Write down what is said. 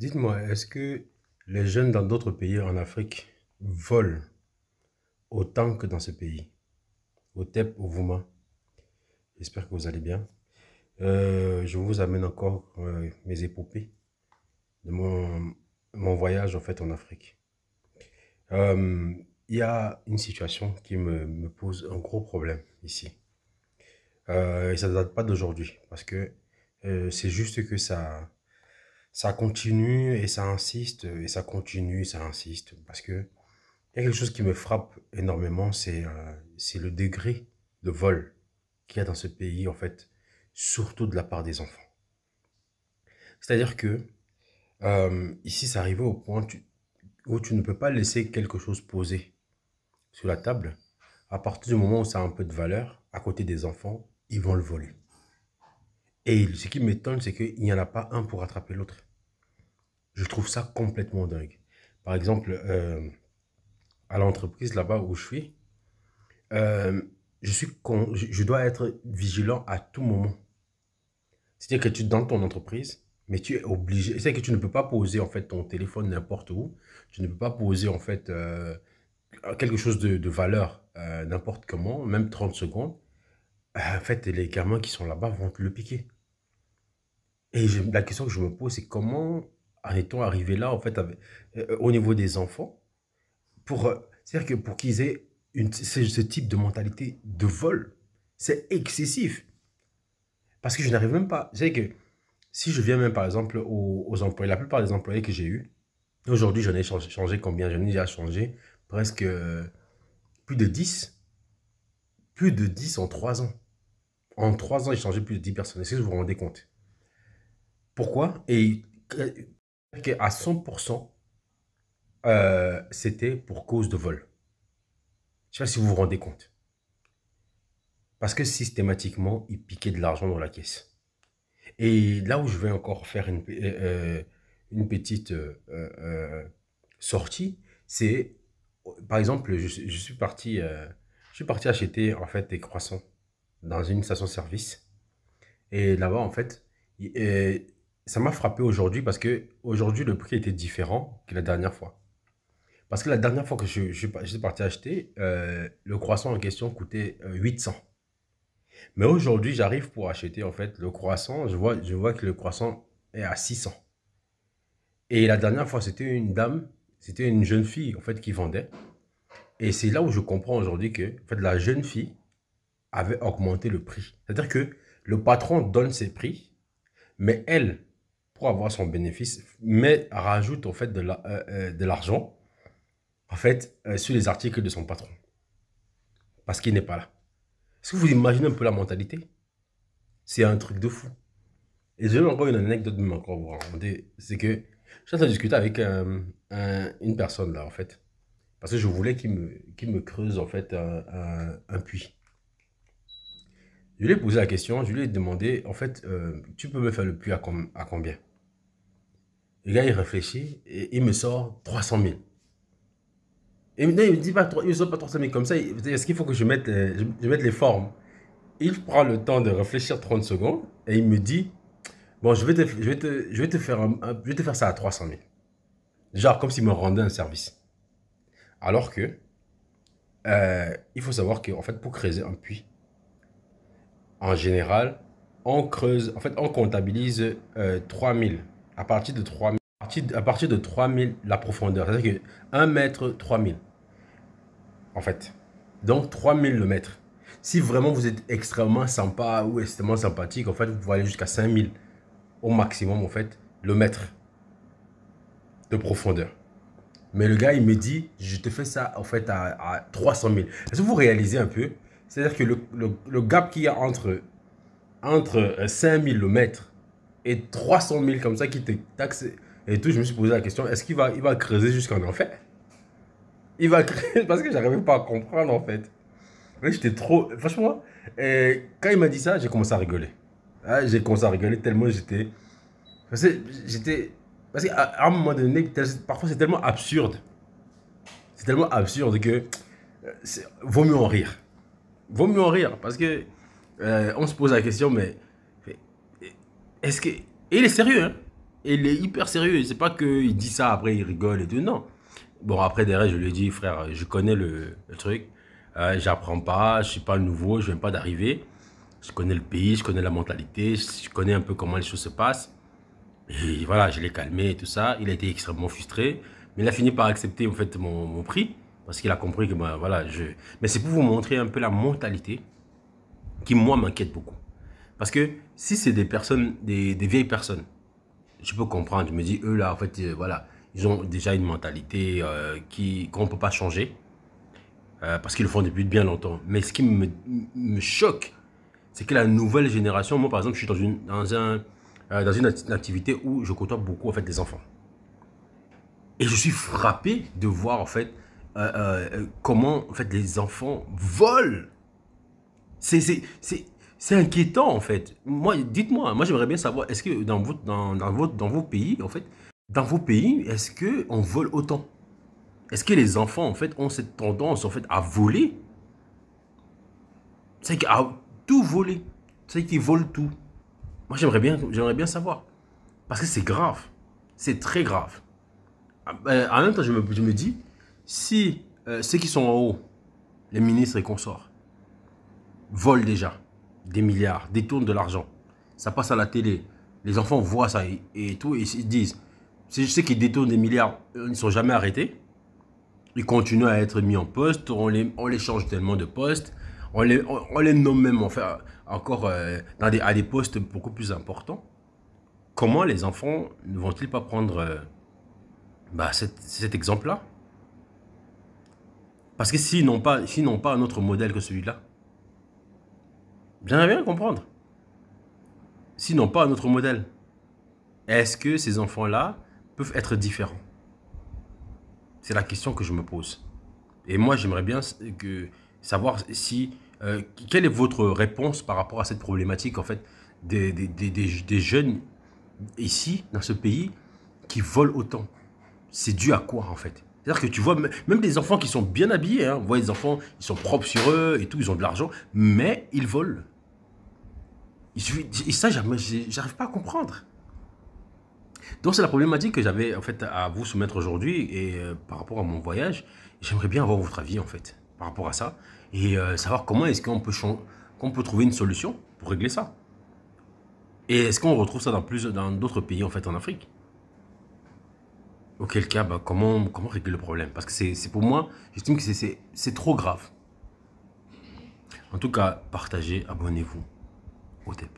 Dites-moi, est-ce que les jeunes dans d'autres pays en Afrique volent autant que dans ce pays? Au TEP, au Vouma. J'espère que vous allez bien. Je vous amène encore mes épopées de mon voyage en fait en Afrique. Euh, Il y a une situation qui me pose un gros problème ici. Et ça ne date pas d'aujourd'hui parce que c'est juste que ça continue et ça insiste et ça continue, ça insiste parce que il y a quelque chose qui me frappe énormément, c'est le degré de vol qu'il y a dans ce pays, en fait, surtout de la part des enfants. C'est-à-dire que ici, c'est arrivé au point où tu ne peux pas laisser quelque chose posé sur la table. À partir du moment où ça a un peu de valeur, à côté des enfants, ils vont le voler. Et ce qui m'étonne, c'est qu'il n'y en a pas un pour attraper l'autre. Je trouve ça complètement dingue. Par exemple, à l'entreprise là-bas où je suis, euh, je dois être vigilant à tout moment. C'est-à-dire que tu es dans ton entreprise, mais tu es obligé. C'est que tu ne peux pas poser en fait ton téléphone n'importe où. Tu ne peux pas poser en fait quelque chose de valeur n'importe comment, même 30 secondes. En fait, les gamins qui sont là-bas vont te le piquer. Et la question que je me pose, c'est comment en est-on arrivé là en fait au niveau des enfants c'est-à-dire que pour qu'ils aient ce type de mentalité de vol, c'est excessif. Parce que je n'arrive même pas. C'est que si je viens même par exemple aux employés, la plupart des employés que j'ai eus, aujourd'hui j'en ai changé combien? J'en ai déjà changé presque plus de 10. Plus de 10 en 3 ans. En 3 ans, j'ai changé plus de 10 personnes. Est-ce que vous vous rendez compte? Pourquoi? Et à 100%, c'était pour cause de vol. Je ne sais pas si vous vous rendez compte. Parce que systématiquement, ils piquaient de l'argent dans la caisse. Et là où je vais encore faire une petite sortie, c'est, par exemple, je suis parti acheter en fait des croissants dans une station-service. Et là-bas, en fait, ça m'a frappé aujourd'hui parce que aujourd'hui le prix était différent que la dernière fois. Parce que la dernière fois que je suis parti acheter, le croissant en question coûtait 800. Mais aujourd'hui, j'arrive pour acheter en fait le croissant. Je vois que le croissant est à 600. Et la dernière fois, c'était une dame, c'était une jeune fille en fait qui vendait. Et c'est là où je comprends aujourd'hui que en fait, la jeune fille avait augmenté le prix. C'est-à-dire que le patron donne ses prix, mais elle, pour avoir son bénéfice, rajoute en fait de l'argent en fait sur les articles de son patron. Parce qu'il n'est pas là. Est-ce que vous imaginez un peu la mentalité? C'est un truc de fou. Et j'ai encore une anecdote de encore vous raconter. C'est que je suis en train de discuter avec une personne là, en fait. Parce que je voulais qu'il me creuse, en fait, un puits. Je lui ai posé la question, je lui ai demandé, en fait, tu peux me faire le puits à combien? Le gars, il réfléchit et il me sort 300 000. Et non, il me dit pas, il me sort pas 300 000 comme ça. Est-ce qu'il faut que je mette les formes? Il prend le temps de réfléchir 30 secondes et il me dit, bon, je vais te faire ça à 300 000. Genre comme s'il me rendait un service. Alors que, il faut savoir qu'en fait, pour creuser un puits, en général, on creuse, en fait, on comptabilise 3000. À partir de 3000, à partir de 3000 la profondeur. C'est-à-dire que 1 mètre, 3000, en fait. Donc 3000 le mètre. Si vraiment vous êtes extrêmement sympa ou extrêmement sympathique, en fait, vous pouvez aller jusqu'à 5000 au maximum, en fait, le mètre de profondeur. Mais le gars, il me dit, je te fais ça en fait à 300 000. Est-ce que vous réalisez un peu? C'est-à-dire que le gap qu'il y a entre 5 000 le mètre et 300 000 comme ça qui te taxe et tout, je me suis posé la question, est-ce il va creuser jusqu'en enfer? Il va creuser parce que j'arrivais pas à comprendre en fait. Oui, j'étais trop... Franchement, quand il m'a dit ça, j'ai commencé à rigoler. Ah, j'ai commencé à rigoler tellement j'étais... Parce que j'étais... Parce qu'à un moment donné, parfois c'est tellement absurde. C'est tellement absurde que vaut mieux en rire. Vaut mieux en rire parce que on se pose la question, mais est-ce que. Et il est sérieux, hein? Et il est hyper sérieux. C'est pas qu'il dit ça, après il rigole et tout. Non. Bon, après, derrière, je lui ai dit, frère, je connais le truc. J'apprends pas, je suis pas nouveau, je viens pas d'arriver. Je connais le pays, je connais la mentalité, je connais un peu comment les choses se passent. Et voilà, je l'ai calmé et tout ça. Il a été extrêmement frustré. Mais il a fini par accepter en fait mon prix. Parce qu'il a compris que ben, voilà, je... Mais c'est pour vous montrer un peu la mentalité qui, moi, m'inquiète beaucoup. Parce que si c'est des personnes, des vieilles personnes, je peux comprendre. Je me dis, eux là, en fait, voilà, ils ont déjà une mentalité qu'on ne peut pas changer. Parce qu'ils le font depuis bien longtemps. Mais ce qui me choque, c'est que la nouvelle génération, moi par exemple, je suis dans une activité où je côtoie beaucoup en fait des enfants. Et je suis frappé de voir en fait comment en fait les enfants volent. C'est inquiétant en fait. Moi, dites-moi, moi j'aimerais bien savoir, est-ce que dans vos pays, en fait, dans vos pays, est-ce que on vole autant? Est-ce que les enfants en fait ont cette tendance en fait à voler? C'est qu'à tout voler. C'est qu'ils volent tout. Moi j'aimerais bien savoir. Parce que c'est grave. C'est très grave. En même temps, je me dis, si ceux qui sont en haut, les ministres et consorts, volent déjà des milliards, détournent de l'argent, ça passe à la télé, les enfants voient ça et tout, et ils se disent, ceux qui détournent des milliards, ils ne sont jamais arrêtés, ils continuent à être mis en poste, on les change tellement de postes, on les nomme même enfin, encore à des postes beaucoup plus importants. Comment les enfants ne vont-ils pas prendre cet exemple-là? Parce que s'ils n'ont pas un autre modèle que celui-là, j'aimerais bien comprendre. S'ils n'ont pas un autre modèle, est-ce que ces enfants-là peuvent être différents? C'est la question que je me pose. Et moi, j'aimerais bien savoir si quelle est votre réponse par rapport à cette problématique en fait des jeunes ici dans ce pays qui volent autant. C'est dû à quoi en fait? C'est-à-dire que tu vois même des enfants qui sont bien habillés, hein, vous voyez des enfants, ils sont propres sur eux et tout, ils ont de l'argent, mais ils volent. Et ça, j'arrive pas à comprendre. Donc c'est la problématique que j'avais en fait à vous soumettre aujourd'hui et par rapport à mon voyage, j'aimerais bien avoir votre avis en fait par rapport à ça et savoir comment est-ce qu'on peut trouver une solution pour régler ça. Et est-ce qu'on retrouve ça dans d'autres pays en fait en Afrique? Auquel cas, bah, comment régler le problème? Parce que c'est pour moi, j'estime que c'est trop grave. En tout cas, partagez, abonnez-vous au TEP.